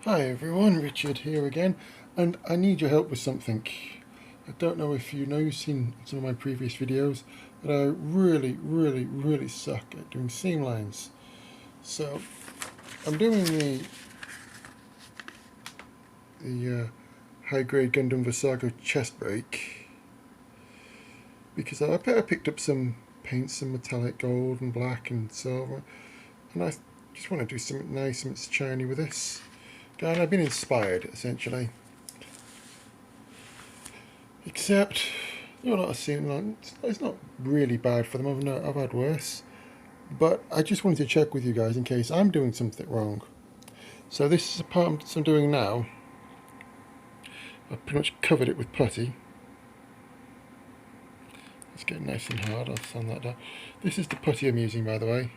Hi everyone, Richard here again, and I need your help with something. I don't know if you've seen some of my previous videos, but I really suck at doing seam lines. So I'm doing the high grade Gundam Virsago Chest Break because I picked up some paints, some metallic gold and black and silver, and I just want to do something nice and shiny with this. And I've been inspired essentially. Except, you're not assuming it's not really bad for them. I've had worse, but I just wanted to check with you guys in case I'm doing something wrong. So this is a part I'm doing now. I've pretty much covered it with putty. It's getting nice and hard. I'll sand that down. This is the putty I'm using, by the way.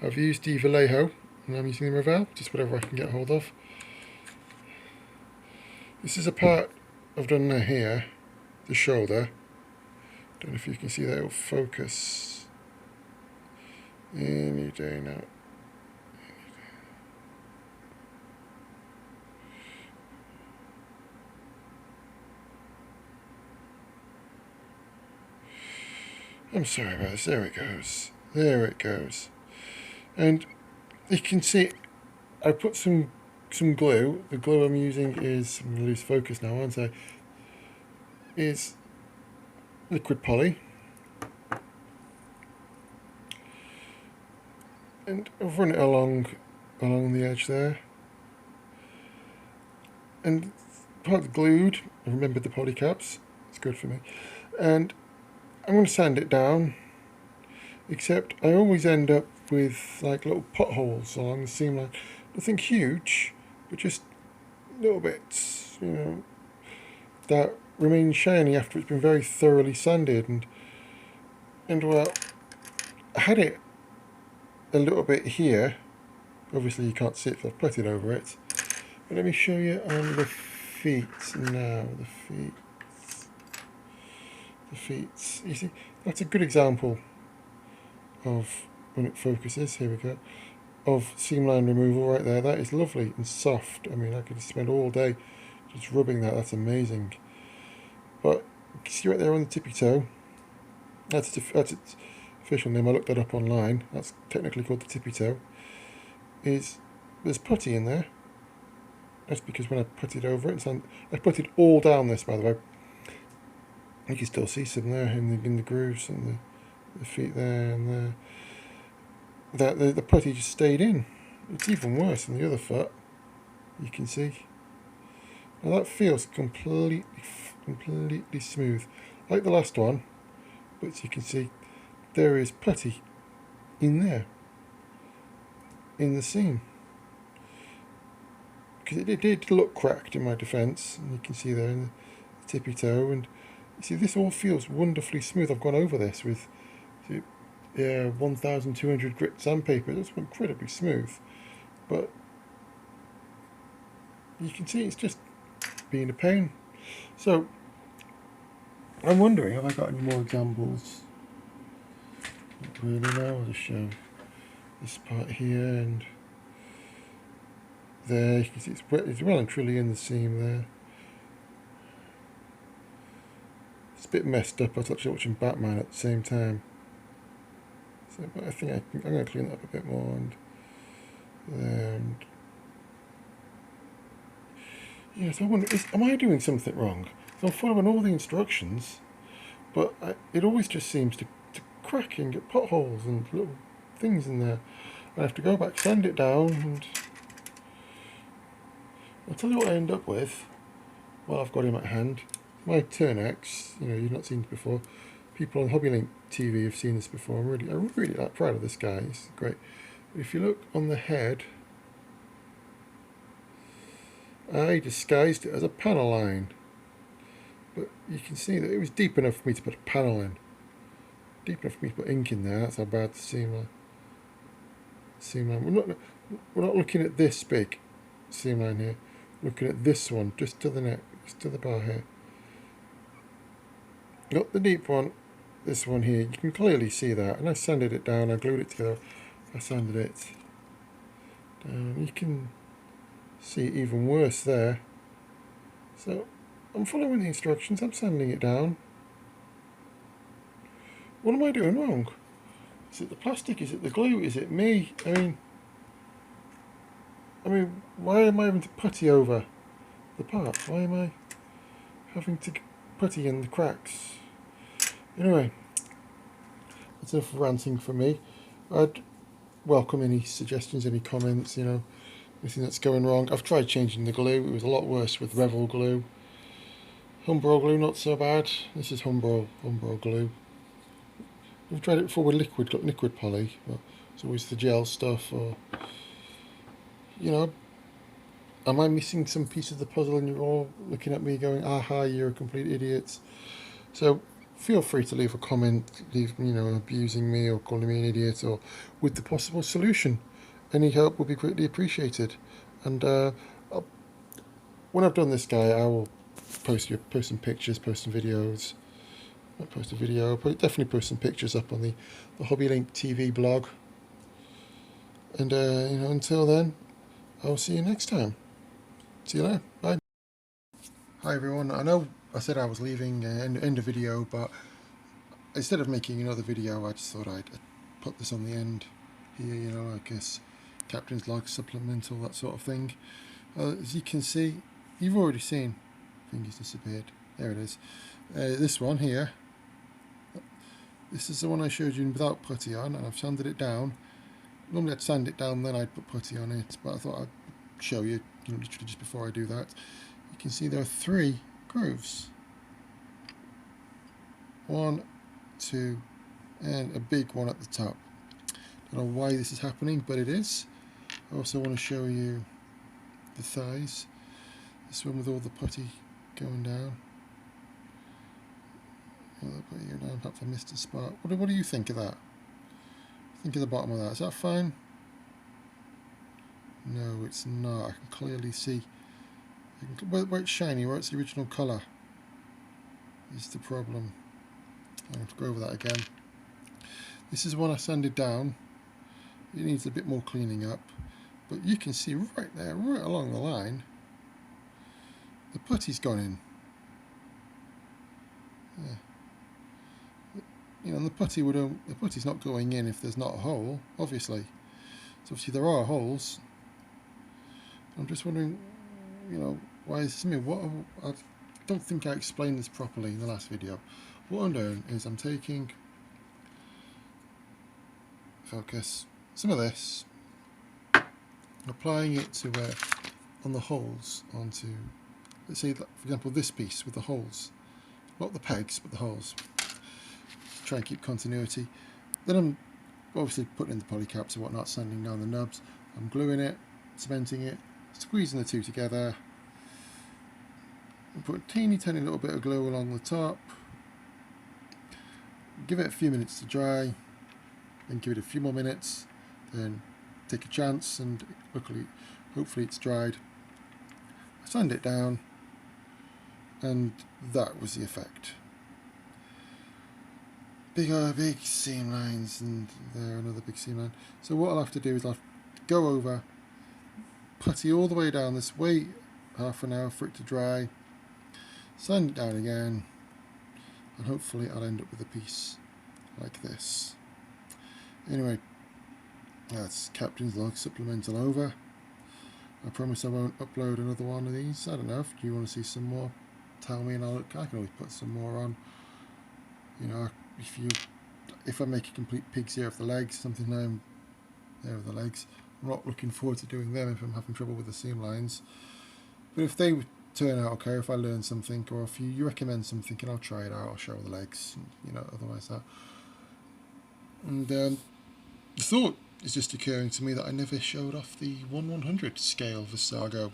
I've used the Vallejo, and I'm using the Revell, just whatever I can get hold of. This is a part I've done here, the shoulder. Don't know if you can see that. It'll focus any day now. I'm sorry about this. There it goes. There it goes. And you can see I put some glue. The glue I'm using is, I'm going to lose focus now, aren't I? Is liquid poly. And I've run it along the edge there. And part glued. I remembered the poly caps. It's good for me. And I'm going to sand it down. Except I always end up with like little potholes along the seam line. Nothing huge, but just little bits, that remain shiny after it's been very thoroughly sanded. And well, I had it a little bit here. Obviously you can't see it because I've putted over it. But let me show you on the feet now. The feet. You see, that's a good example of when it focuses. Here we go. Of seam line removal right there. That is lovely and soft. I mean, I could spend all day just rubbing that. That's amazing. But you can see right there on the tippy toe. That's its official name. I looked that up online. That's technically called the tippy toe. There's putty in there. That's because when I putted over it, I putted all down this, by the way. You can still see some there in the grooves and the feet there and there. That the putty just stayed in. It's even worse than the other foot. You can see. Now that feels completely smooth, like the last one. But as you can see, there is putty in there, in the seam. Because it did look cracked in my defence, and you can see there in the tippy toe. And you see, this all feels wonderfully smooth. I've gone over this with 1200 grit sandpaper. It's incredibly smooth, but you can see it's just being a pain. So I'm wondering, have I got any more examples? Not really now. I'll just show this part here and there. You can see it's well and truly in the seam there. It's a bit messed up. I was actually watching Batman at the same time. So, but I think I'm going to clean that up a bit more. And yeah, so I wonder, am I doing something wrong? So I'm following all the instructions, but it always just seems to crack and get potholes and little things in there. I have to go back, sand it down, and I'll tell you what I end up with. Well, I've got him at hand. My Turnex, you've not seen it before. People on HobbyLink TV have seen this before. I'm really that proud of this guy. He's great. But if you look on the head, I disguised it as a panel line. But you can see that it was deep enough for me to put a panel in. Deep enough for me to put ink in there. That's how bad the seam line. We're not looking at this big seam line here. We're looking at this one, just to the neck, just to the bar here. Not the deep one. This one here, you can clearly see that, and I sanded it down. I glued it together. I sanded it down. You can See, even worse there. So I'm following the instructions, I'm sanding it down. What am I doing wrong? Is it the plastic? Is it the glue? Is it me? I mean, why am I having to putty over the part? Why am I having to putty in the cracks? Anyway, that's enough ranting from me. I'd welcome any suggestions, any comments, anything that's going wrong. I've tried changing the glue. It was a lot worse with Revel glue. Humbrol glue, not so bad. This is Humbrol glue. We've tried it before with liquid poly, but it's always the gel stuff, or am I missing some piece of the puzzle and you're all looking at me going, aha, you're a complete idiot. So feel free to leave a comment, abusing me or calling me an idiot, or with the possible solution. Any help would be greatly appreciated. And when I've done this guy, I will post some pictures, post some videos. Not post a video, but definitely post some pictures up on the HobbyLink TV blog. And until then, I'll see you next time. See you later. Bye. Hi everyone. I know I said I was leaving end the video, but instead of making another video, I just thought I'd put this on the end here. Like this captain's log supplemental, that sort of thing. As you can see, you've already seen. Fingers disappeared. There it is. This one here. This is the one I showed you without putty on, and I've sanded it down. Normally I'd sand it down, then I'd put putty on it, but I thought I'd show you, literally just before I do that. You can see there are 3 grooves. 1, 2, and a big one at the top. Don't know why this is happening, but it is. I also want to show you the thighs. This one with all the putty going down. Perhaps I missed a spot. What do you think of that? Think of the bottom of that. Is that fine? No, it's not. I can clearly see where it's shiny, where it's the original colour is the problem. I'll have to go over that again. This is one I sanded down. It needs a bit more cleaning up, but you can see right there, right along the line, the putty's gone in. Yeah. And the putty's not going in if there's not a hole, obviously. So obviously there are holes. I'm just wondering, why is this? I don't think I explained this properly in the last video. What I'm doing is I'm taking some of this, applying it to where on the holes onto, let's say, for example, this piece with the holes, not the pegs but the holes. Try and keep continuity. Then I'm obviously putting in the polycaps and whatnot, sanding down the nubs. I'm gluing it, cementing it, squeezing the two together. And put a teeny tiny little bit of glue along the top. Give it a few minutes to dry, then give it a few more minutes, then take a chance, and hopefully it's dried. I sand it down, and that was the effect. Big seam lines, and there another big seam line. So what I'll have to do is I'll go over, putty all the way down this, wait half an hour for it to dry, sand it down again, and hopefully I'll end up with a piece like this. Anyway, that's Captain's Log Supplemental over. I promise I won't upload another one of these. I don't know, if you want to see some more, tell me and I can always put some more on. If I make a complete pig's ear of the legs, something there of the legs, I'm not looking forward to doing them if I'm having trouble with the seam lines. But if they turn out okay, if I learn something, or if you recommend something and I'll try it out, I'll show the legs, otherwise that. And the thought is just occurring to me that I never showed off the 1/100 scale Virsago,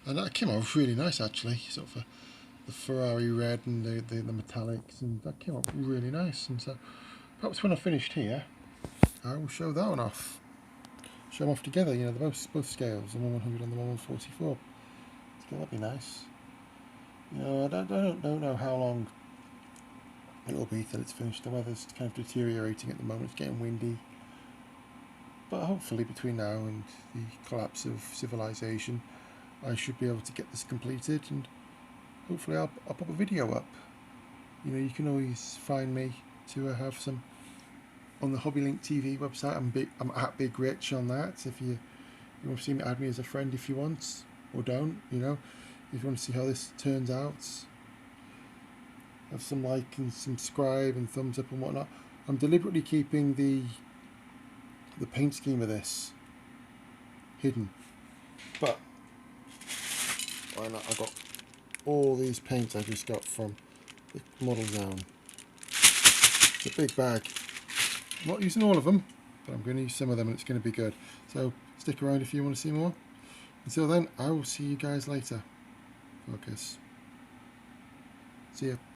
and that came out really nice actually, sort of the Ferrari red and the metallics, and that came out really nice. And so perhaps when I've finished here, I will show that one off. Show them off together, both scales, the 1/100 and the 1/144. So that'd be nice. I don't know how long it will be till it's finished. The weather's kind of deteriorating at the moment, it's getting windy. But hopefully between now and the collapse of civilization, I should be able to get this completed, and hopefully I'll pop a video up. You know, you can always find me to have some on the HobbyLink TV website. I'm at Big Rich on that. If you want to see me, add me as a friend if you want, or don't. You know, if you want to see how this turns out, have some like and subscribe and thumbs up and whatnot. I'm deliberately keeping the paint scheme of this hidden, but why not? I got all these paints I just got from the Model Zone. It's a big bag. I'm not using all of them, but I'm going to use some of them, and it's going to be good. So stick around if you want to see more. Until then, I will see you guys later. Focus. See ya.